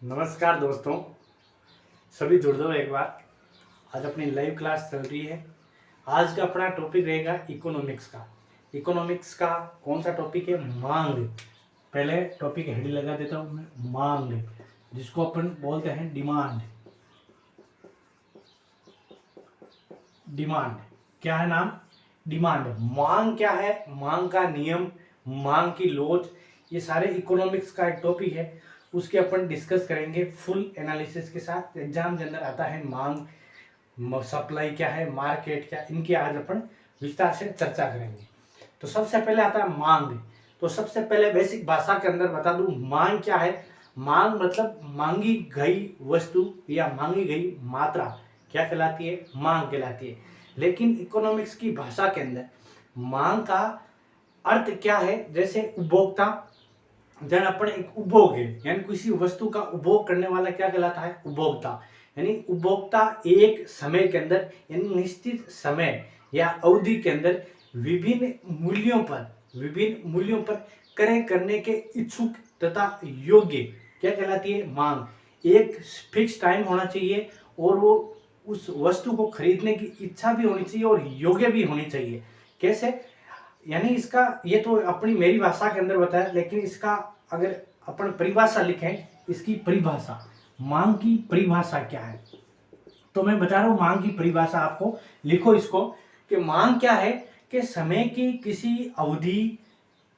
नमस्कार दोस्तों, सभी जुड़ दो एक बार। आज अपनी लाइव क्लास चल रही है। आज का अपना टॉपिक रहेगा इकोनॉमिक्स का। इकोनॉमिक्स का कौन सा टॉपिक है? मांग। पहले टॉपिक हेड लगा देता हूँ मैं, मांग, जिसको अपन बोलते हैं डिमांड। डिमांड क्या है? नाम डिमांड। मांग क्या है? मांग का नियम, मांग की लोच, ये सारे इकोनॉमिक्स का एक टॉपिक है। उसके अपन डिस्कस करेंगे फुल एनालिसिस के साथ। एग्जाम के अंदर आता है मांग, सप्लाई क्या है, मार्केट क्या, इनकी आज अपन विस्तार से चर्चा करेंगे। तो सबसे पहले आता है मांग। तो सबसे पहले बेसिक भाषा के अंदर बता दूं मांग क्या है। मांग मतलब मांगी गई वस्तु या मांगी गई मात्रा क्या कहलाती है? मांग कहलाती है। लेकिन इकोनॉमिक्स की भाषा के अंदर मांग का अर्थ क्या है? जैसे उपभोक्ता, जन अपन एक उपभोग है, यानी किसी वस्तु का उपभोग करने वाला क्या कहलाता है? उपभोक्ता। यानी उपभोक्ता एक समय के अंदर, यानी निश्चित समय या अवधि के अंदर विभिन्न मूल्यों पर क्रय करने के इच्छुक तथा योग्य क्या कहलाती है? मांग। एक फिक्स टाइम होना चाहिए और वो उस वस्तु को खरीदने की इच्छा भी होनी चाहिए और योग्य भी होनी चाहिए। कैसे? यानी इसका, ये तो अपनी मेरी भाषा के अंदर बताया, लेकिन इसका अगर अपन परिभाषा लिखें, इसकी परिभाषा, मांग की परिभाषा क्या है? तो मैं बता रहा हूं मांग की परिभाषा आपको, लिखो इसको कि मांग क्या है कि समय की किसी अवधि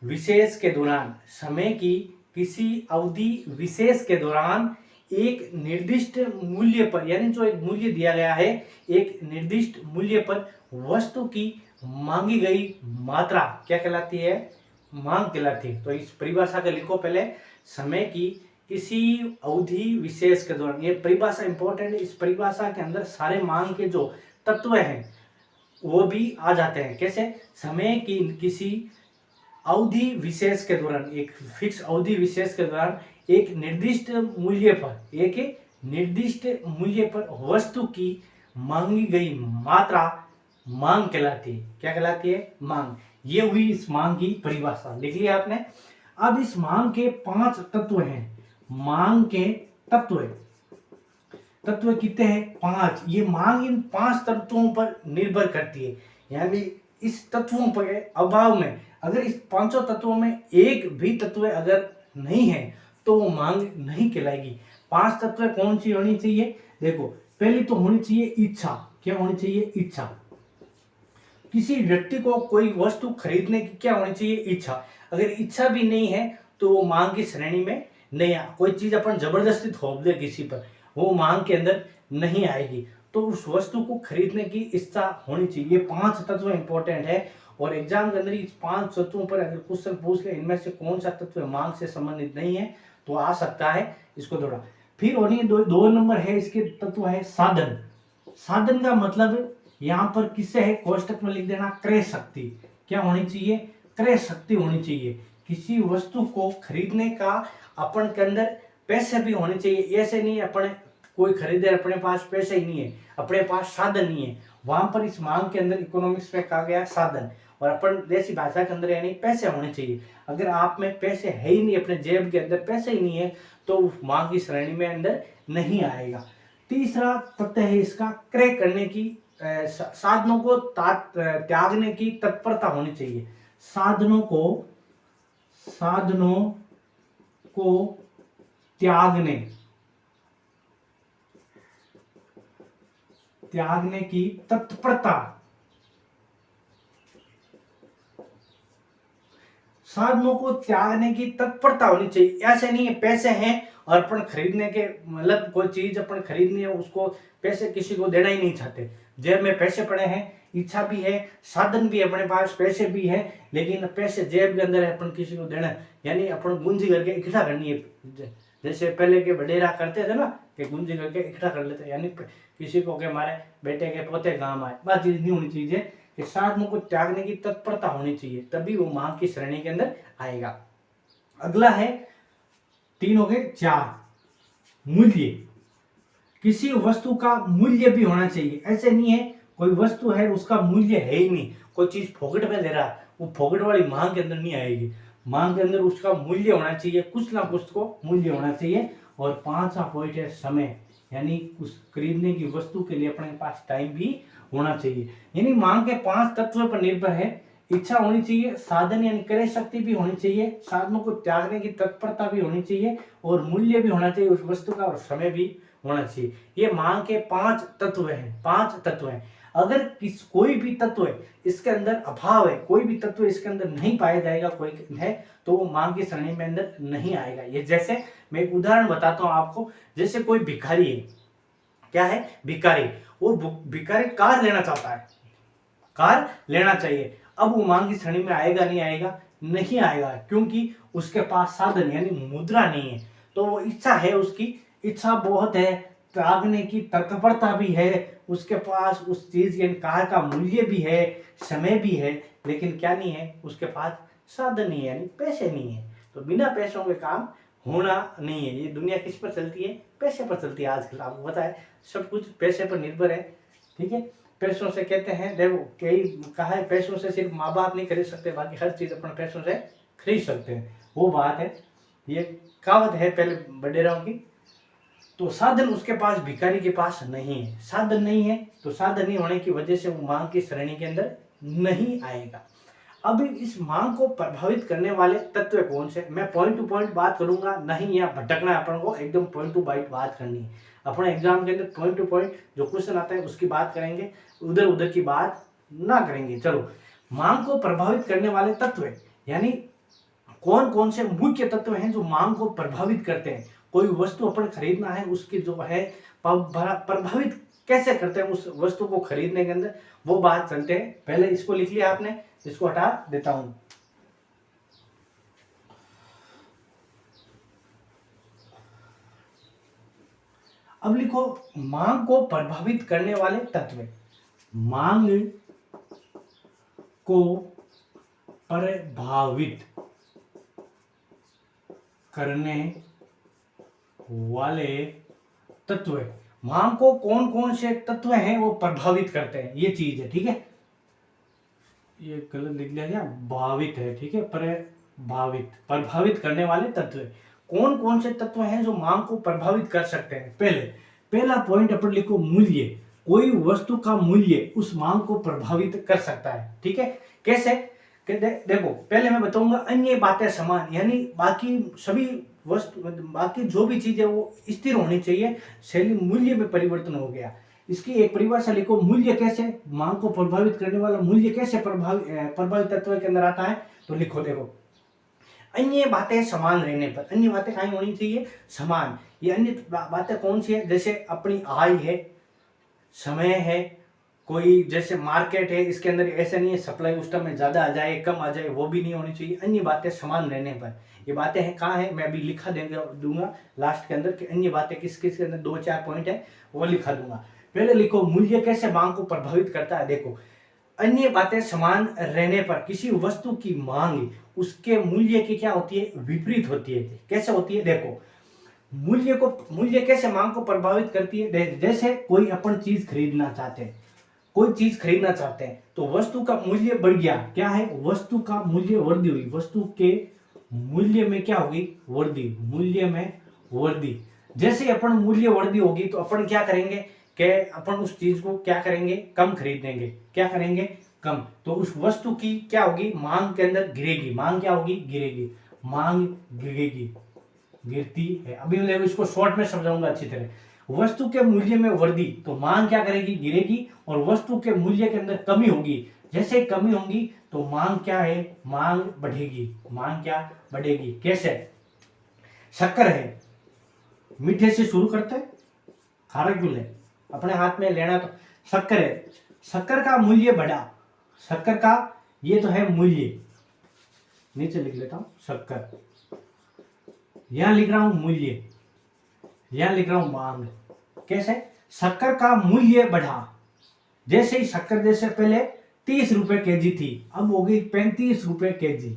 विशेष के दौरान, समय की किसी अवधि विशेष के दौरान एक निर्दिष्ट मूल्य पर, यानी जो एक मूल्य दिया गया है, एक निर्दिष्ट मूल्य पर वस्तु की मांगी गई मात्रा क्या कहलाती है? मांग कहलाती है। तो इस परिभाषा का लिखो पहले, समय की किसी अवधि विशेष के दौरान। ये परिभाषा इंपॉर्टेंट है। इस परिभाषा के अंदर सारे मांग के जो तत्व हैं वो भी आ जाते हैं। कैसे? समय की किसी अवधि विशेष के दौरान, एक फिक्स अवधि विशेष के दौरान एक निर्दिष्ट मूल्य पर वस्तु की मांगी गई मात्रा मांग कहलाती है। क्या कहलाती है? मांग। ये हुई इस मांग की परिभाषा, लिख लिया आपने। अब इस मांग के 5 तत्व हैं। मांग के तत्व कितने हैं? 5। ये मांग इन 5 तत्वों पर निर्भर करती है। यानी इस तत्वों पर अभाव में, अगर इस 5 तत्वों में एक भी तत्व अगर नहीं है तो वो मांग नहीं कहलाएगी। 5 तत्व कौन सी होनी चाहिए? देखो, पहली तो होनी चाहिए इच्छा। क्या होनी चाहिए? इच्छा। किसी व्यक्ति को कोई वस्तु खरीदने की क्या होनी चाहिए? इच्छा। अगर इच्छा भी नहीं है तो वो मांग की श्रेणी में नहीं आ। कोई चीज अपन जबरदस्ती थोप दे किसी पर, वो मांग के अंदर नहीं आएगी। तो उस वस्तु को खरीदने की इच्छा होनी चाहिए। ये 5 तत्व इंपॉर्टेंट है और एग्जाम के अंदर इस 5 तत्वों पर अगर क्वेश्चन पूछ ले इनमें से कौन सा तत्व मांग से संबंधित नहीं है तो आ सकता है, इसको थोड़ा। फिर होनी दो नंबर है, इसके तत्व है साधन। साधन का मतलब यहाँ पर किससे है? कोष्टक में लिख देना, क्रय शक्ति। क्या होनी चाहिए? क्रय शक्ति होनी चाहिए। किसी वस्तु को खरीदने का अपन के अंदर पैसे भी होने चाहिए। ऐसे नहीं अपन कोई खरीदे अपने पास पैसे ही नहीं है, अपने पास साधन नहीं है, वहां पर इस मांग के अंदर इकोनॉमिक्स में कहा गया साधन। और अपन देसी भाषा के अंदर यानी पैसे होने चाहिए। अगर आप में पैसे है ही नहीं, अपने जेब के अंदर पैसे ही नहीं है, तो मांग की श्रेणी में अंदर नहीं आएगा। तीसरा तथ्य है इसका, क्रय करने की, साधनों को त्यागने की तत्परता होनी चाहिए। साधनों को त्यागने की तत्परता। साधनों को त्यागने की तत्परता होनी चाहिए। ऐसे नहीं है पैसे हैं और अपन खरीदने के, मतलब कोई चीज अपन खरीदनी है उसको पैसे किसी को देना ही नहीं चाहते। जेब में पैसे पड़े हैं, इच्छा भी है, साधन भी है अपने पास, पैसे भी है, लेकिन पैसे जेब के अंदर है, अपन किसी को देना, यानी अपन गुंजी करके इकट्ठा करनी है। जैसे पहले के वडेरा करते थे ना कि गुंजी करके इकट्ठा कर लेते, यानी किसी को के हमारे बेटे के पोते काम आए। बात चीज नहीं होनी चाहिए कि साधनों को त्यागने की तत्परता होनी चाहिए, तभी वो मांग की श्रेणी के अंदर आएगा। अगला है 3 हो गए। 4 मूल्य। किसी वस्तु का मूल्य भी होना चाहिए। ऐसे नहीं है कोई वस्तु है उसका मूल्य है ही नहीं, कोई चीज फोकट में दे रहा, वो फोकट वाली मांग के अंदर नहीं आएगी। मांग के अंदर उसका मूल्य होना चाहिए, कुछ ना कुछ को मूल्य होना चाहिए। और पांचवा पॉइंट है समय, यानी उस खरीदने की वस्तु के लिए अपने पास टाइम भी होना चाहिए। यानी मांग के 5 तत्वों पर निर्भर है। इच्छा होनी चाहिए, साधन यानी क्रय शक्ति भी होनी चाहिए, साधनों को त्यागने की तत्परता भी होनी चाहिए, और मूल्य भी होना चाहिए उस वस्तु का, और समय भी होना चाहिए। ये मांग के 5 तत्व हैं, 5 तत्व हैं। अगर कोई भी तत्व है इसके अंदर अभाव है, कोई भी तत्व इसके अंदर नहीं पाया जाएगा कोई है, तो वो मांग की श्रेणी में अंदर नहीं आएगा। ये जैसे मैं एक उदाहरण बताता हूं आपको, जैसे कोई भिखारी है, क्या है, भिखारी, वो भिखारी कार लेना चाहता है, कार लेना चाहिए। अब वो मांग की श्रेणी में आएगा नहीं आएगा, नहीं आएगा, क्योंकि उसके पास साधन यानी मुद्रा नहीं है। तो वो इच्छा है, उसकी इच्छा बहुत है, त्यागने की तत्परता भी है, उसके पास उस चीज यानी कार का मूल्य भी है, समय भी है, लेकिन क्या नहीं है, उसके पास साधन नहीं है, यानी पैसे नहीं है। तो बिना पैसों के काम होना नहीं है। ये दुनिया किस पर चलती है, पैसे पर चलती है। आजकल आपको पता है सब कुछ पैसे पर निर्भर है, ठीक है। पैसों से कहते हैं, देखो कई कहा है, पैसों से सिर्फ माँ बाप नहीं खरीद सकते, बाकी हर चीज अपने पैसों से खरीद सकते हैं, वो बात है। ये कहावत है पहले बडेराओं की। तो साधन उसके पास भिखारी के पास नहीं है, साधन नहीं है, तो साधन नहीं होने की वजह से वो मांग की श्रेणी के अंदर नहीं आएगा। अब इस मांग को प्रभावित करने वाले तत्व कौन से, मैं पॉइंट टू पॉइंट बात करूंगा, नहीं यहाँ भटकना है अपन को, एकदम पॉइंट टू पॉइंट बात करनी है। अपने एग्जाम के अंदर पॉइंट टू पॉइंट जो क्वेश्चन आता है उसकी बात करेंगे, उधर उधर की बात ना करेंगे। चलो, मांग को प्रभावित करने वाले तत्व यानी कौन कौन से मुख्य तत्व हैं जो मांग को प्रभावित करते हैं। कोई वस्तु अपन खरीदना है, उसकी जो है प्रभावित कैसे करते हैं उस वस्तु को खरीदने के अंदर, वो बात चलते हैं। पहले इसको लिख लिया आपने, इसको हटा देता हूं। अब लिखो, मांग को प्रभावित करने वाले तत्व। मांग को प्रभावित करने वाले तत्व, मांग को कौन कौन से तत्व हैं वो प्रभावित करते हैं, ये चीज है, ठीक है। ये गलत लिख लिया क्या, भावित है, ठीक है, प्रभावित, प्रभावित करने वाले तत्व। कौन कौन से तत्व हैं जो मांग को प्रभावित कर सकते हैं। पहला पॉइंट अपन लिखो, मूल्य। कोई वस्तु का मूल्य उस मांग को प्रभावित कर सकता है, ठीक है। कैसे, देखो पहले मैं बताऊंगा, अन्य बातें समान, यानी बाकी सभी वस्तु, बाकी जो भी चीज है वो स्थिर होनी चाहिए, शैली मूल्य में परिवर्तन हो गया। इसकी एक परिभाषा लिखो, मूल्य कैसे, मांग को प्रभावित करने वाला मूल्य कैसे प्रभावित तत्व के अंदर आता है। तो लिखो, देखो, अन्य बातें समान रहने पर, अन्य बातें कहीं होनी चाहिए, समान। ये अन्य बातें कौन सी है, जैसे अपनी आय है, समय है, कोई जैसे मार्केट है, इसके अंदर ऐसा नहीं है सप्लाई उस टाइम में ज्यादा आ जाए कम आ जाए, वो भी नहीं होनी चाहिए। अन्य बातें समान रहने पर, ये बातें हैं कहाँ है, मैं अभी लिखा दूंगा लास्ट के अंदर कि अन्य बातें किस किस के अंदर 2-4 पॉइंट है वो लिखा दूंगा। पहले लिखो, मूल्य कैसे मांग को प्रभावित करता है। देखो, अन्य बातें समान रहने पर किसी वस्तु की मांग उसके मूल्य की क्या होती है, विपरीत होती है। कैसे होती है, देखो, मूल्य कैसे मांग को प्रभावित करती है। जैसे कोई अपन चीज खरीदना चाहते हैं, कोई चीज खरीदना चाहते हैं, तो वस्तु का मूल्य बढ़ गया, क्या है, वस्तु का मूल्य वृद्धि हुई, वस्तु के मूल्य में क्या होगी, वृद्धि, मूल्य में वृद्धि। जैसे अपन मूल्य वृद्धि होगी तो अपन क्या करेंगे कि अपन उस चीज को क्या करेंगे, कम खरीदेंगे, क्या करेंगे, कम। तो उस वस्तु की क्या होगी, मांग के अंदर गिरेगी, मांग क्या होगी, गिरेगी, मांग गिरेगी, गिरती है। अभी मैं इसको शॉर्ट में समझाऊंगा अच्छी तरह। वस्तु के मूल्य में वृद्धि, तो मांग क्या करेगी, गिरेगी, और वस्तु के मूल्य के अंदर कमी होगी। जैसे कमी होगी तो मांग क्या है, मांग बढ़ेगी, मांग क्या बढ़ेगी। कैसे, शक्कर है, मीठे से शुरू करते हैं, खारा क्यों ले, अपने हाथ में लेना, तो शक्कर है, शक्कर का मूल्य बढ़ा, शक्कर का ये तो है मूल्य, नीचे लिख लेता हूं शक्कर, यहां लिख रहा हूं मूल्य, यहां लिख रहा हूं मांग। कैसे, शक्कर का मूल्य बढ़ा, जैसे ही शक्कर जैसे पहले 30 रुपए केजी थी, अब हो गई 35 रुपए केजी।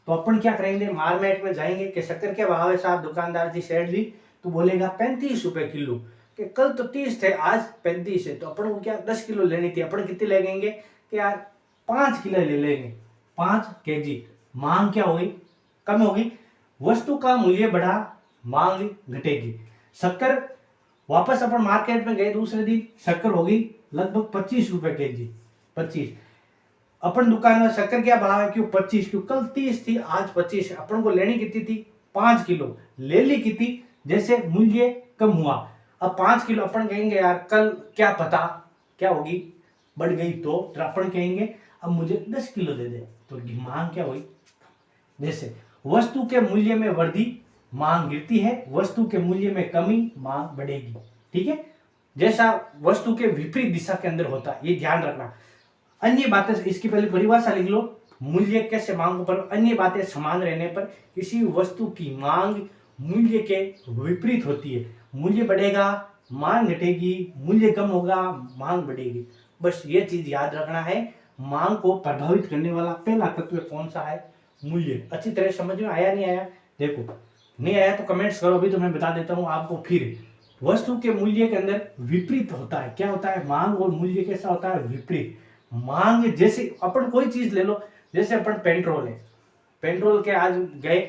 तो अपन क्या करेंगे, मार्केट में जाएंगे कि शक्कर के भाव है साहब, दुकानदार जी सेठ जी, तो बोलेगा 35 रुपए किलो, कि कल तो 30 थे आज 35 है, तो अपन को क्या 10 किलो लेनी थी, अपन कितनी लगेंगे कि यार 5 किलो ले लेंगे, 5 केजी। मांग क्या होगी, कम होगी, वस्तु का मूल्य बढ़ा, मांग घटेगी। शक्कर वापस अपन मार्केट में गए दूसरे दिन, शक्कर हो गई लगभग 25 रुपए केजी। 25 अपन दुकान में शक्कर क्या भाव है, क्यों 25, क्यों कल 30 थी आज 25 है। अपन को लेनी कितनी थी 5 किलो, ले ली कितनी, जैसे मूल्य कम हुआ। अब 5 किलो अपन कहेंगे यार कल क्या पता क्या होगी, बढ़ गई तो अपन कहेंगे अब मुझे 10 किलो दे दे, तो मांग क्या हुई। जैसे वस्तु के मूल्य में वृद्धि मांग गिरती है, वस्तु के मूल्य में कमी मांग बढ़ेगी। ठीक है, जैसा वस्तु के विपरीत दिशा के अंदर होता है, ये ध्यान रखना। अन्य बातें, इसकी पहले परिभाषा लिख लो, मूल्य कैसे मांग पर अन्य बातें समान रहने पर किसी वस्तु की मांग मूल्य के विपरीत होती है। मूल्य बढ़ेगा मांग घटेगी, मूल्य कम होगा मांग बढ़ेगी। बस ये चीज याद रखना है। मांग को प्रभावित करने वाला पहला तत्व कौन सा है, मूल्य। अच्छी तरह समझ में आया नहीं आया, देखो नहीं आया तो कमेंट्स करो, अभी तो मैं बता देता हूं आपको फिर। वस्तु के मूल्य के अंदर विपरीत होता है, क्या होता है, मांग और मूल्य कैसा होता है, विपरीत। मांग जैसे अपन कोई चीज ले लो, जैसे अपन पेट्रोल है, पेट्रोल के आज गए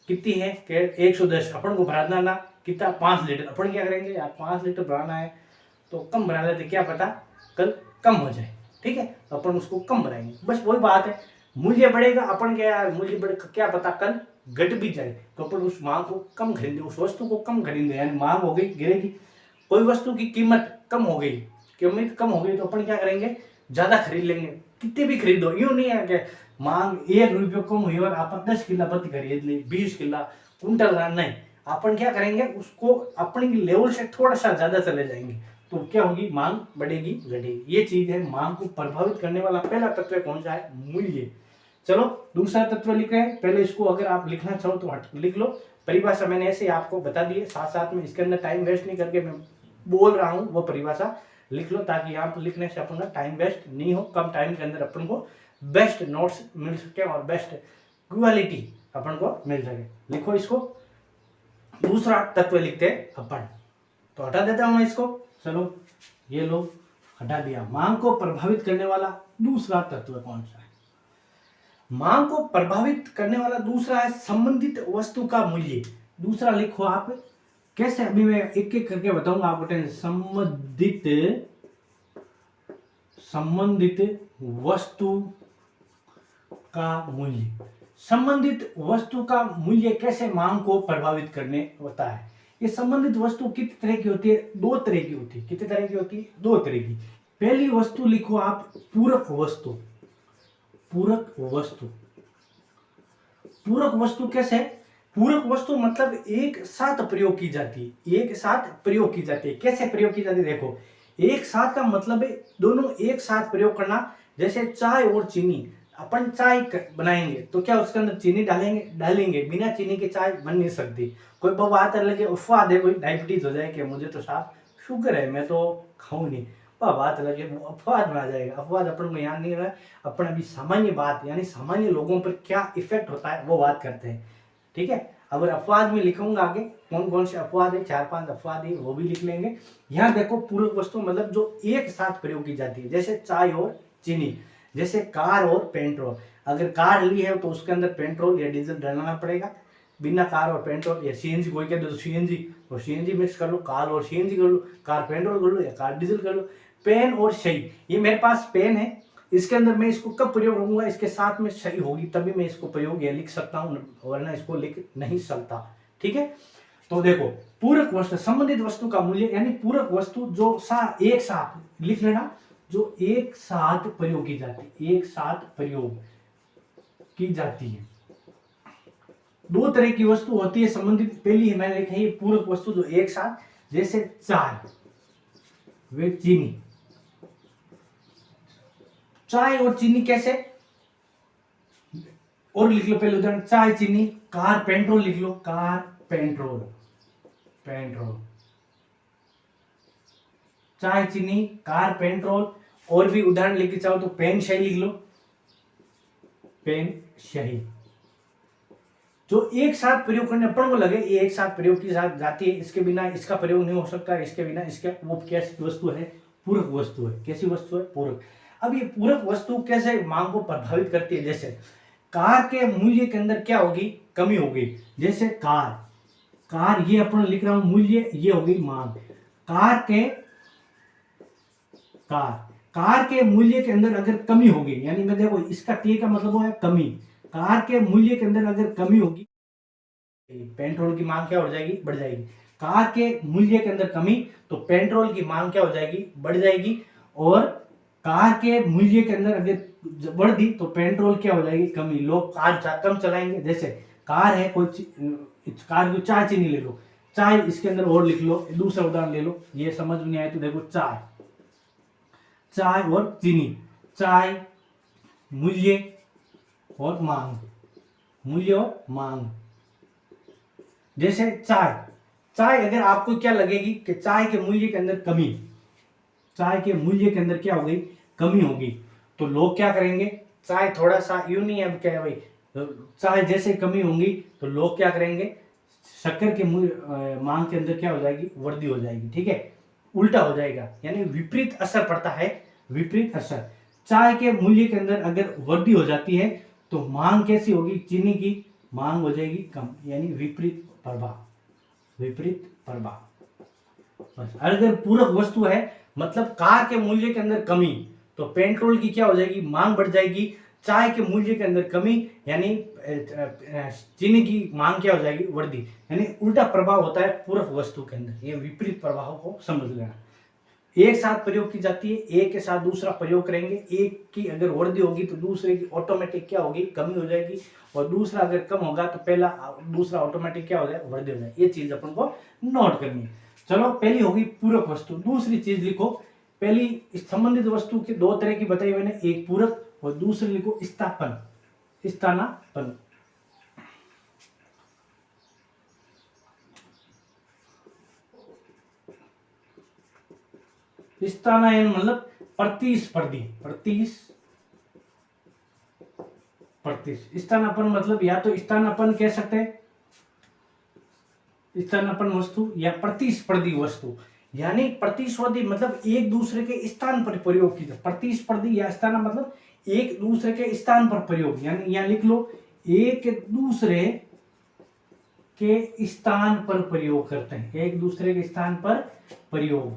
कितनी है कि 110, अपन को भराना ना कितना 5 लीटर, अपन क्या करेंगे यार 5 लीटर भराना है तो कम भरा लेते, क्या पता कल कम हो जाए। ठीक है, तो अपन उसको कम भराएंगे, बस वही बात है। मूल्य बढ़ेगा, अपन क्या यार मूल्य बढ़े, क्या पता कल घट भी जाए, तो अपन उस मांग को कम खरीदे, उस वस्तु को कम खरीदे, यानी मांग हो गई गिरेगी। कोई वस्तु की कीमत कम हो गई, कीमत कम हो गई तो अपन क्या करेंगे ज्यादा खरीद लेंगे, कितने भी खरीदो, यूं नहीं है कि मांग 1 रुपये कम हुई और अपन 10 किला पत्ती खरीद ली, 20 किला कुंटल, नहीं, अपन क्या करेंगे उसको अपने लेवल से थोड़ा सा ज्यादा चले जाएंगे, तो क्या होगी मांग बढ़ेगी घटेगी। ये चीज है, मांग को प्रभावित करने वाला पहला तत्व कौन सा है, मूल्य। चलो दूसरा तत्व लिख रहे हैं, पहले इसको अगर आप लिखना चाहो तो लिख लो, परिभाषा मैंने ऐसे आपको बता दी है, साथ साथ में इसके अंदर टाइम वेस्ट नहीं करके मैं बोल रहा हूँ, वो परिभाषा लिख लो ताकि यहाँ पर लिखने से अपन का टाइम वेस्ट नहीं हो, कम टाइम के अंदर अपन को बेस्ट नोट्स मिल सके और बेस्ट क्वालिटी अपन को मिल सके। लिखो इसको, दूसरा तत्व लिखते हैं अपन, तो हटा देता हूं मैं इसको, चलो ये लो हटा दिया। मांग को प्रभावित करने वाला दूसरा तत्व कौन सा है, मांग को प्रभावित करने वाला दूसरा है संबंधित वस्तु का मूल्य। दूसरा लिखो आप, कैसे अभी मैं एक एक करके बताऊंगा आपको। संबंधित वस्तु का मूल्य, संबंधित वस्तु का मूल्य कैसे मांग को प्रभावित करने होता है। ये संबंधित वस्तु कितने तरह की होती है, 2 तरह की होती है। कितने तरह की होती है, 2 तरह की। पहली वस्तु लिखो आप पूरक वस्तु। पूरक वस्तु, पूरक वस्तु कैसे, पूरक वस्तु मतलब एक साथ प्रयोग की जाती है, एक साथ प्रयोग की जाती है। कैसे प्रयोग की जाती है, देखो एक साथ का मतलब है दोनों एक साथ प्रयोग करना। जैसे चाय और चीनी, अपन चाय बनाएंगे तो क्या उसके अंदर चीनी डालेंगे, बिना चीनी के चाय बन नहीं सकती। कोई बात लगे अफवाह दे, कोई डायबिटीज हो जाए कि मुझे तो साहब शुगर है मैं तो खाऊं नहीं, वह बात लगे अपवाद में आ जाएगा। अपवाद अपन को यहाँ नहीं रहा, अपन अभी सामान्य बात यानी सामान्य लोगों पर क्या इफेक्ट होता है वो बात करते हैं। ठीक है, अगर अपवाद में लिखूंगा आगे कौन कौन से अपवाद है, 4-5 अपवाद है वो भी लिख लेंगे। यहाँ देखो पूरक वस्तु मतलब जो एक साथ प्रयोग की जाती है, जैसे चाय और चीनी, जैसे कार और पेट्रोल। अगर कार ली है तो उसके अंदर पेट्रोल या डीजल डालना पड़ेगा, बिना कार और पेट्रोल या सीएनजी कोई कहते तो सीएनजी, तो सीएनजी मिक्स कर लो, कार और सीएनजी कर लो, कार पेट्रोल कर लो या कार डीजल कर लो। पेन और सही, ये मेरे पास पेन है, इसके अंदर मैं इसको कब प्रयोग करूंगा, इसके साथ में सही होगी तभी मैं इसको प्रयोग या लिख सकता हूँ, वरना इसको लिख नहीं सकता। ठीक है, तो देखो पूरक वस्तु, संबंधित वस्तु का मूल्य यानी पूरक वस्तु जो एक साथ लिख लेना, जो एक साथ प्रयोग की जाती है, एक साथ प्रयोग की जाती है। 2 तरह की वस्तु होती है संबंधित, पहली है मैंने लिखी है पूरक वस्तु जो एक साथ, जैसे चाय व चीनी। चाय और चीनी कैसे, और लिख लो पहले उदाहरण, चाय चीनी, कार पेट्रोल लिख लो, कार पेट्रोल, पेट्रोल, चाय चीनी कार पेट्रोल। और भी उदाहरण लिख के चाहो तो पेन शाही लिख लो, पेन शाही। जो एक साथ प्रयोग करने अपन को लगे ये एक साथ प्रयोग की जाती है, इसके बिना इसका प्रयोग नहीं हो सकता, इसके बिना इसका, वो कैसी वस्तु है, पूरक वस्तु है। कैसी वस्तु है, पूरक। अब ये पूरक वस्तु कैसे मांग को प्रभावित करती है, जैसे कार के मूल्य के अंदर क्या होगी, कमी होगी। जैसे कार कार ये अपन लिख रहा हूं मूल्य, ये हो गई मांग। कार के मूल्य के अंदर अगर कमी होगी, यानी मैं देखो इसका टी का मतलब है कमी, कार के मूल्य के अंदर अगर कमी होगी, पेट्रोल की मांग क्या हो जाएगी, बढ़ जाएगी। कार के मूल्य के अंदर कमी तो पेट्रोल की मांग क्या हो जाएगी, बढ़ जाएगी। और कार के मूल्य के अंदर अगर बढ़ दी तो पेट्रोल क्या हो जाएगी, कमी। लोग कार कम चलाएंगे। जैसे कार है, कोई कार को चाय चीनी ले लो, चाय इसके अंदर और लिख लो, दूसरा उदाहरण ले लो, ये समझ में नहीं आए तो देखो चाय और चीनी, चाय मूल्य और मांग, मूल्य और मांग। जैसे चाय अगर आपको क्या लगेगी कि चाय के मूल्य के अंदर कमी, चाय के मूल्य के अंदर क्या हो गई, कमी होगी, तो लोग क्या करेंगे, चाय थोड़ा सा यूं नहीं, अब क्या है भाई, चाय जैसे कमी होंगी तो लोग क्या करेंगे, शक्कर के मांग के अंदर क्या हो जाएगी, वृद्धि हो जाएगी। ठीक है, उल्टा हो जाएगा, यानी विपरीत असर पड़ता है, विपरीत असर। चाय के मूल्य के अंदर अगर वृद्धि हो जाती है तो मांग कैसी होगी, चीनी की मांग हो जाएगी कम, यानी विपरीत प्रभाव, विपरीत प्रभाव। बस अगर पूरक वस्तु है, मतलब कार के मूल्य के अंदर कमी तो पेट्रोल की क्या हो जाएगी, मांग बढ़ जाएगी। चाय के मूल्य के अंदर कमी यानी चीनी की मांग क्या हो जाएगी, वृद्धि। यानी उल्टा प्रभाव होता है पूरक वस्तु के अंदर, ये विपरीत प्रभाव को समझ लेना। एक साथ प्रयोग की जाती है, एक के साथ दूसरा प्रयोग करेंगे, एक की अगर वृद्धि होगी तो दूसरे की ऑटोमेटिक क्या होगी, कमी हो जाएगी, और दूसरा अगर कम होगा तो पहला दूसरा ऑटोमेटिक क्या हो जाएगा, वृद्धि हो जाएगी। ये चीज अपन को नोट करनी है। चलो, पहली होगी पूरक वस्तु। दूसरी चीज लिखो, पहली संबंधित वस्तु के दो तरह की बताई मैंने, एक पूरक और दूसरी लिखो स्थानापन्न, स्थानापन्न। स्थानायन मतलब प्रतिस्पर्धी, स्थानापन्न मतलब या तो स्थानापन्न कह सकते हैं, स्थानापन्न वस्तु या प्रतिस्पर्धी वस्तु। यानी प्रतिस्पर्धी मतलब एक दूसरे के स्थान पर प्रयोग की, प्रतिस्पर्धी या स्थान मतलब एक दूसरे के स्थान पर प्रयोग। यानी यहां लिख लो, एक दूसरे के स्थान पर प्रयोग करते हैं, एक दूसरे के स्थान पर प्रयोग।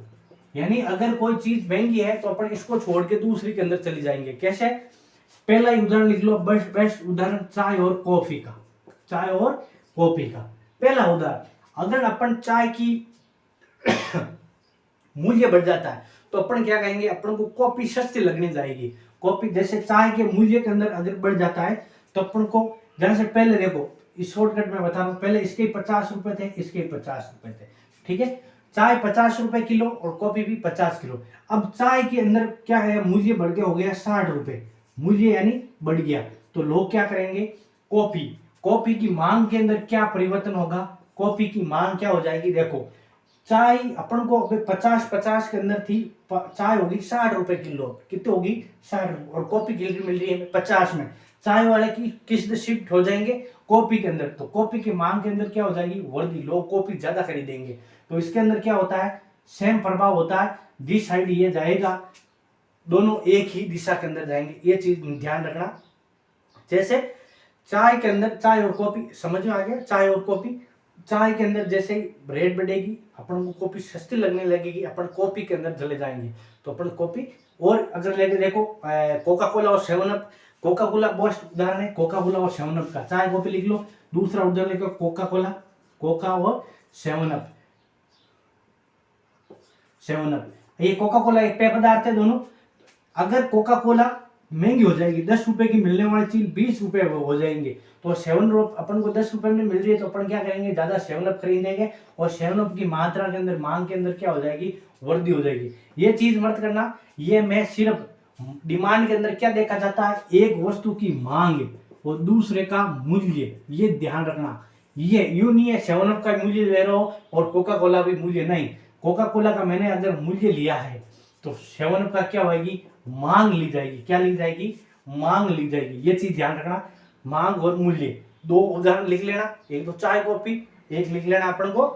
यानी अगर कोई चीज महंगी है तो अपन इसको छोड़ के दूसरी के अंदर चली जाएंगे। कैसे, पहला उदाहरण लिख लो, बेस्ट उदाहरण चाय और कॉफी का, चाय और कॉफी का पहला उदाहरण। अगर अपन चाय की मूल्य बढ़ जाता है तो अपन क्या कहेंगे, अपन को कॉफी सस्ती लगने जाएगी। कॉफी जैसे चाय के मूल्य के अंदर अगर बढ़ जाता है तो अपन को, जैसे पहले देखो इस शॉर्टकट में बता रहा हूं, पहले इसके 50 रुपए थे, इसके 50 रुपए थे। ठीक है, चाय 50 रुपए किलो और कॉफी भी 50 किलो। अब चाय के अंदर क्या है, मूल्य बढ़ गया, हो गया 60 रुपए, मूल्य यानी बढ़ गया। तो लोग क्या करेंगे, कॉफी की मांग के अंदर क्या परिवर्तन होगा, कॉफी की मांग क्या हो जाएगी। देखो, चाय अपन को 50 के अंदर थी, चाय होगी 60 रुपए किलो, कितनी होगी, 60, और कॉफी मिल रही है 50 में। चाय वाले की किस्त शिफ्ट हो जाएंगे कॉफी के अंदर, तो कॉफी की मांग के अंदर क्या हो जाएगी, वृद्धि, लोग कॉफी ज्यादा खरीदेंगे। तो इसके अंदर क्या होता है, सेम प्रभाव होता है, जिस साइड ये जाएगा दोनों एक ही दिशा के अंदर जाएंगे, ये चीज ध्यान रखना। जैसे चाय के अंदर, चाय और कॉफी समझ में आ गया, चाय और कॉफी, चाय के अंदर जैसे ही रेट बढ़ेगी अपन को कॉफी सस्ती लगने लगेगी, अपन कॉफी के अंदर चले जाएंगे तो अपन कॉफी। और अगर लेके देखो कोका कोला और 7अप, कोका कोला बेस्ट उदाहरण है, कोका कोला और 7अप का, चाय कॉफी लिख लो, दूसरा उदाहरण लिखो कोका कोला, कोका और 7अप, 7अप। ये कोका कोला एक पेय पदार्थ है दोनों। अगर कोका कोला महंगी हो जाएगी, 10 रुपए की मिलने वाली चीज 20 रुपए हो जाएंगे, तो 7अप अपन को 10 रुपए में मिल रही है तो अपन क्या करेंगे, ज्यादा 7अप खरीदेंगे, और 7अप की मात्रा के अंदर, मांग के अंदर क्या हो जाएगी, वृद्धि हो जाएगी। ये चीज मत करना, ये मैं सिर्फ डिमांड के अंदर क्या देखा जाता है, एक वस्तु की मांग और दूसरे का मूल्य, ये ध्यान रखना। ये यूं नहीं है 7अप का मूल्य ले रहा हो और कोका कोला भी मूल्य नहीं, कोका कोला का मैंने अगर मूल्य लिया है तो 7अप का क्या होगी, मांग ली जाएगी, क्या ली जाएगी, मांग ली जाएगी। ये चीज ध्यान रखना, मांग और मूल्य। दो उदाहरण लिख लेना, एक तो चाय कॉफी, एक लिख लेना अपन को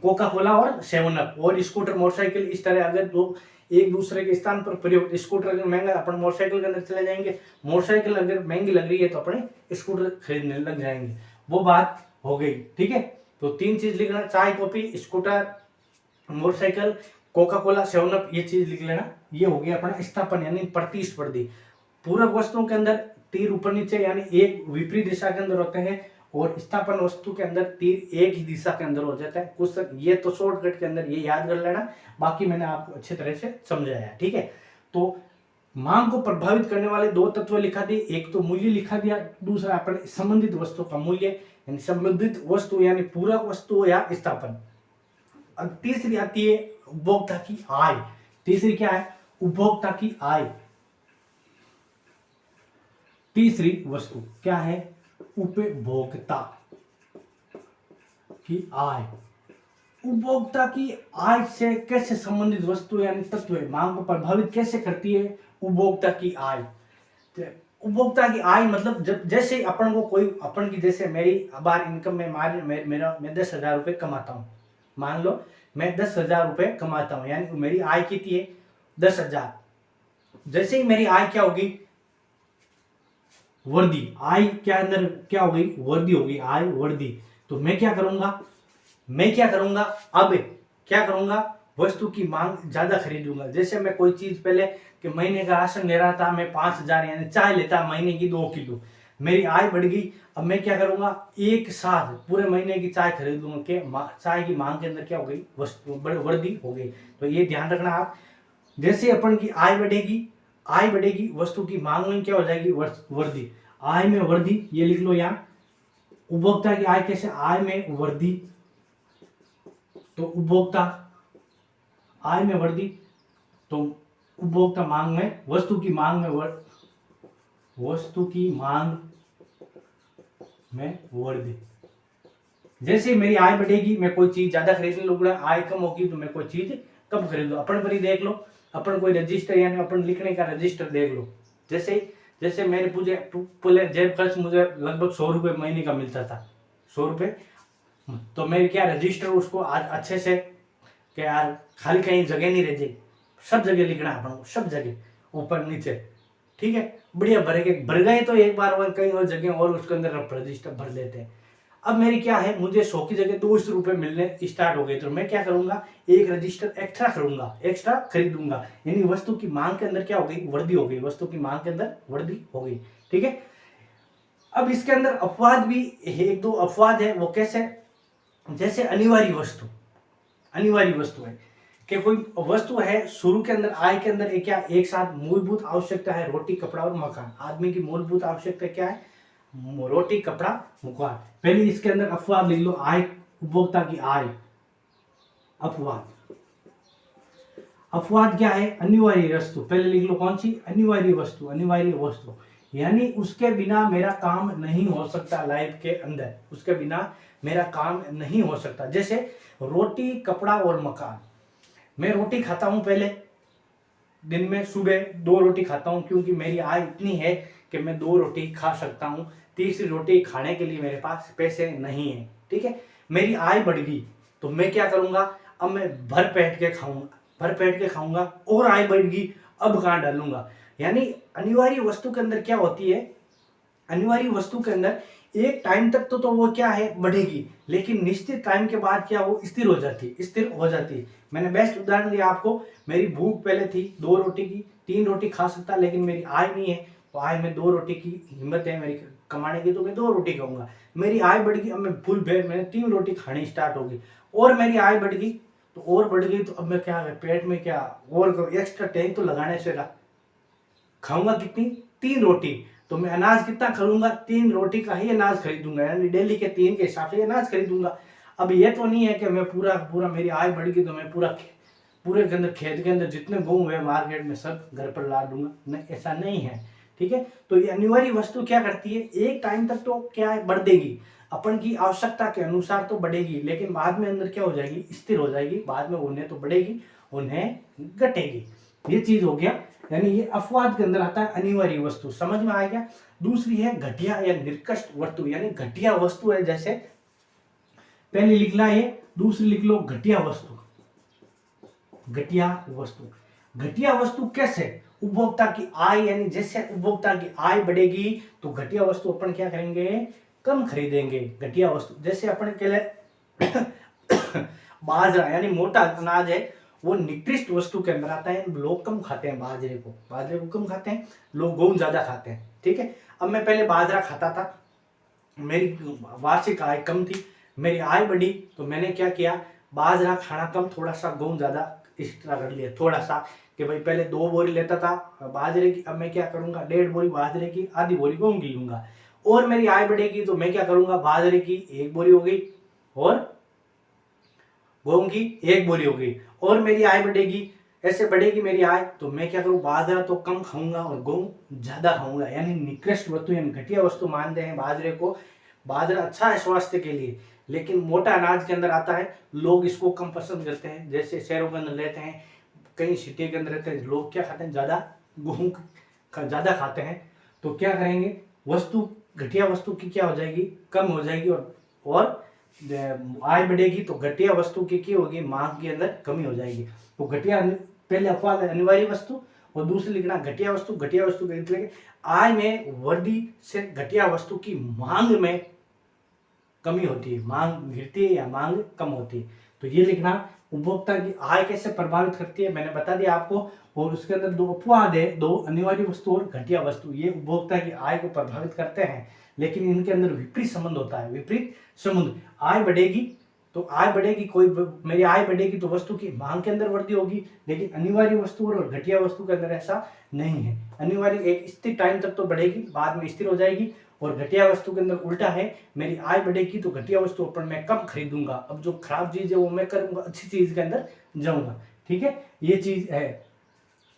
कोका कोला और 7अप। और स्कूटर मोटरसाइकिल, इस तरह अगर दो एक दूसरे के स्थान पर प्रयोग, स्कूटर अगर महंगा अपन मोटरसाइकिल के अंदर चले जाएंगे, मोटरसाइकिल अगर महंगी लग रही है तो अपने स्कूटर खरीदने लग जाएंगे। वो बात हो गई। ठीक है, तो 3 चीज लिखना, चाय coffee, scooter, motorcycle, Coca Cola, seven up, ये चीज लिख लेना। ये हो गया अपना स्थापन यानी प्रतिस्पर्धी। पूरक वस्तुओं के अंदर तीर ऊपर नीचे यानी एक विपरीत दिशा के अंदर होते हैं, और स्थापन वस्तु के अंदर तीर एक ही दिशा के अंदर हो जाता है। कुछ ये तो शॉर्टकट के अंदर ये याद कर लेना, बाकी मैंने आपको अच्छी तरह से समझाया, ठीक है। तो मांग को प्रभावित करने वाले 2 तत्व लिखा दिए, एक तो मूल्य लिखा दिया, दूसरा अपने संबंधित वस्तु का मूल्य यानी संबंधित वस्तु यानी पूरक वस्तु या स्थापन। अब तीसरी आती है उपभोक्ता की आय। तीसरी क्या है? उपभोक्ता की आय। तीसरी वस्तु क्या है? उपभोक्ता की आय। उपभोक्ता की आय से कैसे संबंधित वस्तु यानी तत्व मांग को प्रभावित कैसे करती है? उपभोक्ता की आय। उपभोक्ता की आय मतलब जब जैसे अपन को कोई अपन की जैसे मेरी बार इनकम में मैं 10,000 रुपये कमाता हूँ, मान लो मैं 10,000 रुपये कमाता हूँ, यानी मेरी आय कितनी है? 10,000। जैसे ही मेरी आय क्या होगी? वर्दी। आय के अंदर क्या हो गई? वर्दी हो गई, आय वर्दी। तो मैं क्या करूंगा? अब क्या करूंगा? वस्तु की मांग ज्यादा खरीदूंगा। जैसे मैं कोई चीज पहले कि महीने का राशन ले रहा था मैं 5,000 यानी चाय लेता महीने की 2 किलो, मेरी आय बढ़ गई। अब मैं क्या करूंगा? एक साथ पूरे महीने की चाय खरीदूंगा कि चाय की मांग के अंदर क्या हो गई? वस्तु वृद्धि हो गई। तो ये ध्यान रखना आप, जैसे अपन की आय बढ़ेगी वस्तु की मांग में क्या हो जाएगी? वृद्धि। आय में वृद्धि, ये लिख लो यहाँ। उपभोक्ता की आय कैसे? आय में वृद्धि, तो उपभोक्ता आय में वृद्धि, तो उपभोक्ता मांग में वस्तु की मांग में वृद्धि। जैसे मेरी आय बढ़ेगी मैं कोई चीज ज्यादा खरीदने लगूंगा, आय कम होगी तो मैं कोई चीज कम खरीद लो। अपन पर ही देख लो, अपन कोई रजिस्टर यानी अपन लिखने का रजिस्टर देख लो। जैसे मेरे पूरे जेब खर्च मुझे लगभग 100 रुपये महीने का मिलता था, 100 रुपये। तो मैं क्या रजिस्टर उसको आज अच्छे से कि यार खाली कहीं जगह नहीं रह जाए, सब जगह लिखना है अपन को, सब जगह ऊपर नीचे, ठीक है। बढ़िया भर गए तो एक बार और कहीं और जगह और उसके अंदर रजिस्टर भर लेते हैं। अब मेरी क्या है? मुझे 100 की जगह 200 रुपये मिलने स्टार्ट हो गए, तो मैं क्या करूंगा? एक रजिस्टर एक्स्ट्रा खरीदूंगा, यानी वस्तु की मांग के अंदर क्या हो गई? वृद्धि हो गई। वस्तु की मांग के अंदर वृद्धि हो गई, ठीक है। अब इसके अंदर अपवाद भी एक दो अपवाद है, वो कैसे? जैसे अनिवार्य वस्तु है कि कोई वस्तु है शुरू के अंदर आय के अंदर एक साथ मूलभूत आवश्यकता है रोटी कपड़ा और मकान। आदमी की मूलभूत आवश्यकता क्या है? रोटी कपड़ा मकान। पहले इसके अंदर अपवाद लिख लो, आय, उपभोक्ता की आय। अपवाद क्या है? अनिवार्य वस्तु। पहले लिख लो कौन सी? अनिवार्य वस्तु यानी उसके बिना मेरा काम नहीं हो सकता लाइफ के अंदर, उसके बिना मेरा काम नहीं हो सकता। जैसे रोटी कपड़ा और मकान। मैं रोटी खाता हूं, पहले दिन में सुबह 2 रोटी खाता हूं क्योंकि मेरी आय इतनी है कि मैं 2 रोटी खा सकता हूं, तीसरी रोटी खाने के लिए मेरे पास पैसे नहीं है, ठीक है। मेरी आय बढ़ गई तो मैं क्या करूंगा? अब मैं भर पेट के खाऊंगा और आय बढ़ गई, अब कहां डालूंगा? यानी अनिवार्य वस्तु के अंदर क्या होती है? अनिवार्य वस्तु के अंदर एक टाइम तक तो वो क्या है? बढ़ेगी, लेकिन निश्चित टाइम के बाद क्या वो स्थिर हो जाती। मैंने बेस्ट उदाहरण दिया आपको। मेरी भूख पहले थी 2 रोटी की, 3 रोटी खा सकता, लेकिन मेरी आय नहीं है, तो आय में 2 रोटी की हिम्मत है मेरी कमाने की, तो मैं 2 रोटी खाऊंगा। मेरी आय बढ़ गई, अब मैं फुल पेट मैंने 3 रोटी खानी स्टार्ट हो गई, और मेरी आय बढ़ गई तो अब मैं क्या पेट में क्या और एक्स्ट्रा टैंक तो लगाने से खाऊंगा कितनी? 3 रोटी। तो मैं अनाज कितना खरीदूंगा? 3 रोटी का ही अनाज खरीदूंगा, यानी डेली के 3 के हिसाब से अनाज खरीदूंगा। अब ये तो नहीं है कि मैं पूरा मेरी आय बढ़ गई तो मैं पूरे के अंदर खेत के अंदर जितने गेहूं हुए मार्केट में सब घर पर ला दूंगा, नहीं, ऐसा नहीं है, ठीक है। तो ये अनिवार्य वस्तु क्या करती है? एक टाइम तक तो क्या है? बढ़ देगी, अपन की आवश्यकता के अनुसार तो बढ़ेगी, लेकिन बाद में अंदर क्या हो जाएगी? स्थिर हो जाएगी। बाद में उन्हें तो बढ़ेगी, उन्हें घटेगी। ये चीज हो गया, यानी ये अपवाद के अंदर आता है अनिवार्य वस्तु। समझ में आ गया? दूसरी है घटिया या निकृष्ट वस्तु, यानी घटिया वस्तु है। जैसे पहले लिखना है, दूसरी लिख लो घटिया वस्तु। घटिया वस्तु कैसे? उपभोक्ता की आय, यानी जैसे उपभोक्ता की आय बढ़ेगी तो घटिया वस्तु अपन क्या करेंगे? कम खरीदेंगे। घटिया वस्तु जैसे अपन के लिए बाजरा यानी मोटा अनाज है, वो निकृष्ट वस्तु के अंदर आता है। लोग कम खाते हैं बाजरे को कम खाते हैं लोग, गेहूं ज्यादा खाते हैं। ठीक है, अब मैं पहले बाजरा खाता था, मेरी वार्षिक आय कम थी, मेरी आय बढ़ी तो मैंने क्या किया, बाजरा खाना कम, थोड़ा सा गेहूं ज्यादा एक्स्ट्रा कर लिया, थोड़ा सा, कि भाई पहले 2 बोरी लेता था बाजरे की, अब मैं क्या करूंगा 1.5 बोरी बाजरे की, आधी बोरी गेहूं की लूंगा। और मेरी आय बढ़ेगी तो मैं क्या करूंगा, बाजरे की 1 बोरी हो गई और गेहूं की 1 बोरी हो गई, और मेरी आय बढ़ेगी, ऐसे बढ़ेगी मेरी आय तो मैं क्या करूं, बाजरा तो कम खाऊंगा और गेहूं ज्यादा खाऊंगा। यानी निकृष्ट वस्तु यानी घटिया वस्तु मानते हैं बाजरे को। बाजरा अच्छा है स्वास्थ्य के लिए, लेकिन मोटा अनाज के अंदर आता है, लोग इसको कम पसंद करते हैं। जैसे शहरों के अंदर रहते हैं, कई सिटी के अंदर रहते हैं, लोग क्या खाते हैं, ज्यादा गेहूं का ज्यादा खाते हैं, तो क्या करेंगे, वस्तु घटिया वस्तु की क्या हो जाएगी, कम हो जाएगी, और आय बढ़ेगी तो घटिया वस्तु की होगी, मांग के अंदर कमी हो जाएगी। तो घटिया, पहले अपवाद अनिवार्य वस्तु और दूसरी लिखना घटिया वस्तु का मतलब आय में वृद्धि से घटिया वस्तु की मांग में कमी होती है, मांग गिरती है या मांग कम होती है। तो ये लिखना उपभोक्ता की आय कैसे प्रभावित करती है मैंने बता दिया आपको, और उसके अंदर 2 अपवाद है, 2 अनिवार्य वस्तु और घटिया वस्तु, ये उपभोक्ता की आय को प्रभावित करते हैं, लेकिन इनके अंदर विपरीत संबंध होता है, विपरीत संबंध। आय बढ़ेगी तो आय बढ़ेगी, कोई मेरी आय बढ़ेगी तो वस्तु की मांग के अंदर वृद्धि होगी, लेकिन अनिवार्य वस्तु और घटिया वस्तु के अंदर ऐसा नहीं है। अनिवार्य एक स्थिर टाइम तक तो बढ़ेगी, बाद में स्थिर हो जाएगी, और घटिया वस्तु के अंदर उल्टा है, मेरी आय बढ़ेगी तो घटिया वस्तु पर मैं कम खरीदूंगा, अब जो खराब चीज है वो मैं करूंगा, अच्छी चीज के अंदर जाऊंगा। ठीक है, ये चीज है।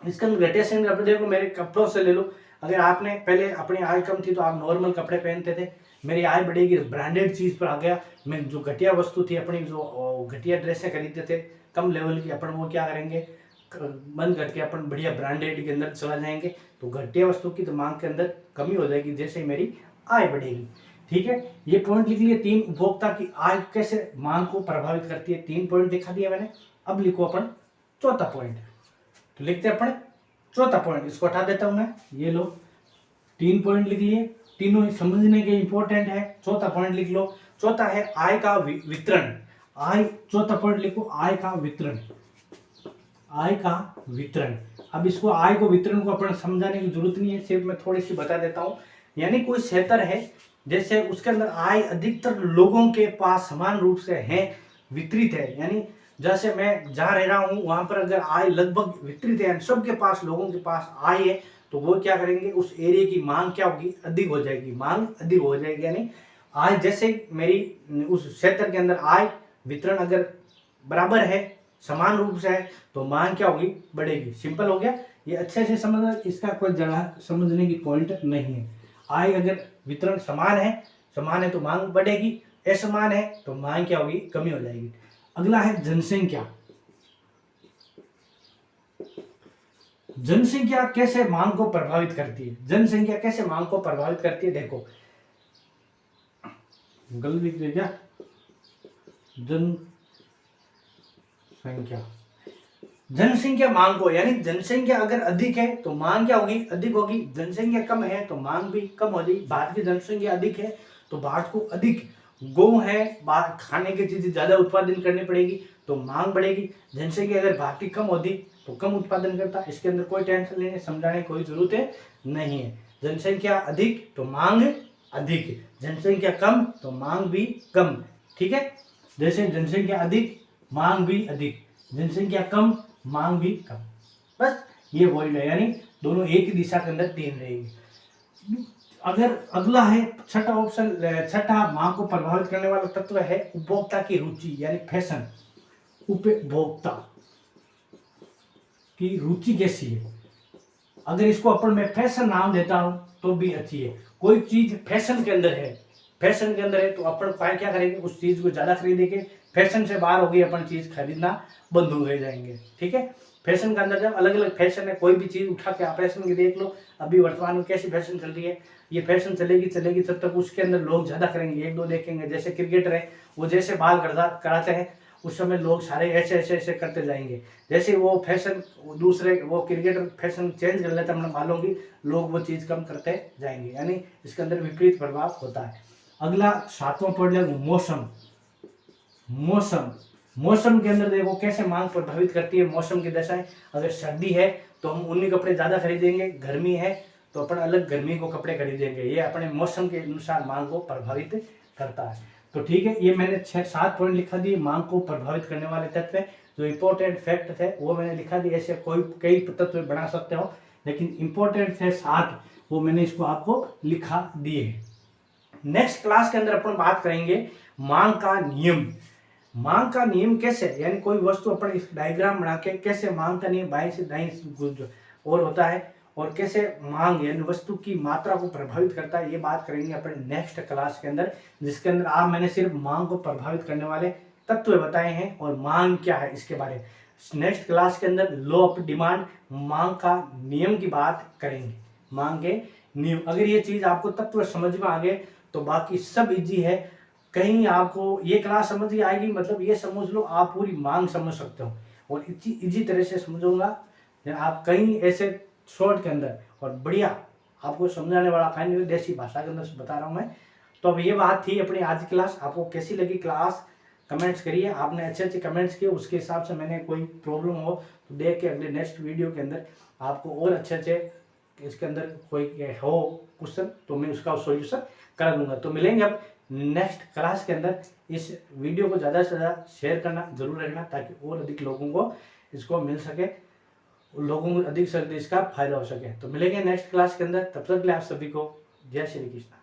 इसके अंदर घटिया से अपने देखो, मेरे कपड़ों से ले लो, अगर आपने पहले अपनी आय कम थी तो आप नॉर्मल कपड़े पहनते थे, मेरी आय बढ़ेगी ब्रांडेड चीज पर आ गया, मैं जो घटिया वस्तु थी अपनी, जो घटिया ड्रेसें खरीदते थे कम लेवल की, अपन वो क्या करेंगे, बंद करके अपन बढ़िया ब्रांडेड के अंदर चला जाएंगे, तो घटिया वस्तु की तो मांग के अंदर कमी हो जाएगी, जैसे मेरी आय बढ़ेगी। ठीक है, ये पॉइंट लिख लिए, 3 उपभोक्ता की आय कैसे मांग को प्रभावित करती है, 3 पॉइंट दिखा दिया मैंने। अब लिखो अपन चौथा पॉइंट, तो लिखते हैं अपन चौथा पॉइंट, इसको हटा देता हूं मैं, ये लो 3 पॉइंट लिख लिए, तीनों समझने के इंपॉर्टेंट है। चौथा पॉइंट लिख लो, चौथा है आय का वितरण। आय, चौथा पॉइंट लिखो आय का वितरण, आय का वितरण। अब इसको आय को वितरण को अपन समझाने की जरूरत नहीं है, सिर्फ मैं थोड़ी सी बता देता हूं। यानी कोई क्षेत्र है, जैसे उसके अंदर आय अधिकतर लोगों के पास समान रूप से है, वितरित है, यानी जैसे मैं जहाँ रह रहा हूँ वहां पर अगर आय लगभग वितरित है, सबके पास, लोगों के पास आय है, तो वो क्या करेंगे, उस एरिया की मांग क्या होगी, अधिक हो जाएगी, मांग अधिक हो जाएगी। यानी आय जैसे मेरी उस क्षेत्र के अंदर आय वितरण अगर बराबर है, समान रूप से है, तो मांग क्या होगी, बढ़ेगी। सिंपल हो गया, ये अच्छे से समझना, इसका कोई जगह समझने की पॉइंट नहीं है। आय अगर वितरण समान है तो मांग बढ़ेगी, असमान है तो मांग क्या होगी, कमी हो जाएगी। अगला है जनसंख्या। जनसंख्या कैसे मांग को प्रभावित करती है, जनसंख्या कैसे मांग को प्रभावित करती है, देखो गलत लिख दिया क्या, जनसंख्या मांग को, यानी जनसंख्या अगर अधिक है तो मांग क्या होगी, अधिक होगी, जनसंख्या कम है तो मांग भी कम हो जाएगी। भारत की जनसंख्या अधिक है तो भारत को अधिक गौ है, खाने की चीजें ज्यादा उत्पादन करनी पड़ेगी तो मांग बढ़ेगी। जनसंख्या अगर भारत की कम होती तो कम उत्पादन करता, इसके अंदर कोई टेंशन लेने समझाने की कोई जरूरत नहीं है। जनसंख्या अधिक तो मांग अधिक, जनसंख्या कम तो मांग भी कम। ठीक है, जैसे जनसंख्या अधिक मांग भी अधिक, जनसंख्या कम मांग भी कम, बस ये वर्ड है, यानी दोनों एक ही दिशा के अंदर तीन रहेंगे। अगर अगला है छठा ऑप्शन, छठा मांग को प्रभावित करने वाला तत्व है उपभोक्ता की रुचि यानी फैशन। उपभोक्ता की रुचि कैसी है, अगर इसको अपन मैं फैशन नाम देता हूं तो भी अच्छी है। कोई चीज फैशन के अंदर है, फैशन के अंदर है तो अपन क्या करेंगे, उस चीज को ज्यादा खरीदेंगे, फैशन से बाहर हो गई अपन चीज खरीदना बंद हो जाएंगे। ठीक है, फैशन के अंदर जब अलग अलग फैशन है, कोई भी चीज उठा के आप फैशन की देख लो, अभी वर्तमान में कैसी फैशन चल रही है, ये फैशन चलेगी तब तक उसके अंदर लोग ज्यादा करेंगे, एक दो देखेंगे। जैसे क्रिकेटर है, वो जैसे बाल कराते हैं उस समय लोग सारे ऐसे ऐसे ऐसे करते जाएंगे, जैसे वो फैशन दूसरे वो क्रिकेटर फैशन चेंज कर लेता है मालूम की, लोग वो चीज कम करते जाएंगे, यानी इसके अंदर विपरीत प्रभाव होता है। अगला सातवां पॉइंट है मौसम। मौसम, मौसम के अंदर देखो कैसे मांग प्रभावित करती है मौसम की दशाएं। अगर सर्दी है तो हम ऊनी कपड़े ज़्यादा खरीदेंगे, गर्मी है तो अपन अलग गर्मी को कपड़े खरीदेंगे। ये अपने मौसम के अनुसार मांग को प्रभावित करता है। तो ठीक है, ये मैंने 6-7 पॉइंट लिखा दिए मांग को प्रभावित करने वाले तत्व। जो इंपॉर्टेंट फैक्ट थे वो मैंने लिखा दिया। ऐसे कोई कई तत्व बना सकते हो, लेकिन इंपॉर्टेंट थे 7, वो मैंने इसको आपको लिखा दिए। नेक्स्ट क्लास के अंदर अपन बात करेंगे मांग का नियम। मांग का नियम कैसे, यानी कोई वस्तु अपन इस डायग्राम बना के कैसे मांग का नियम बाएं से दाएं और होता है, और कैसे मांग यानी वस्तु की मात्रा को प्रभावित करता है, ये बात करेंगे अपन नेक्स्ट क्लास के अंदर। जिसके अंदर आप मैंने सिर्फ मांग को प्रभावित करने वाले तत्व बताए हैं और मांग क्या है इसके बारे में। नेक्स्ट क्लास के अंदर लॉ ऑफ डिमांड, मांग का नियम की बात करेंगे। मांग के नियम, अगर ये चीज आपको तत्व समझ में आ गए तो बाकी सब इजी है। कहीं आपको ये क्लास समझ ही आएगी, मतलब ये समझ लो आप पूरी मांग समझ सकते हो, और इजी तरह से समझूंगा आप कहीं ऐसे शॉर्ट के अंदर, और बढ़िया आपको समझाने वाला कहीं देसी भाषा के अंदर बता रहा हूँ मैं। तो अब ये बात थी अपनी आज की क्लास। आपको कैसी लगी क्लास कमेंट्स करिए। आपने अच्छे अच्छे कमेंट्स किए, उसके हिसाब से मैंने कोई प्रॉब्लम हो तो देख के अगले नेक्स्ट वीडियो के अंदर आपको और अच्छे अच्छे इसके अंदर कोई हो क्वेश्चन तो मैं उसका सॉल्यूशन करा दूंगा। तो मिलेंगे अब नेक्स्ट क्लास के अंदर। इस वीडियो को ज़्यादा से ज़्यादा शेयर करना जरूर रखना, ताकि और अधिक लोगों को इसको मिल सके, लोगों को अधिक से अधिक इसका फायदा हो सके। तो मिलेंगे नेक्स्ट क्लास के अंदर, तब तक के लिए आप सभी को जय श्री कृष्ण।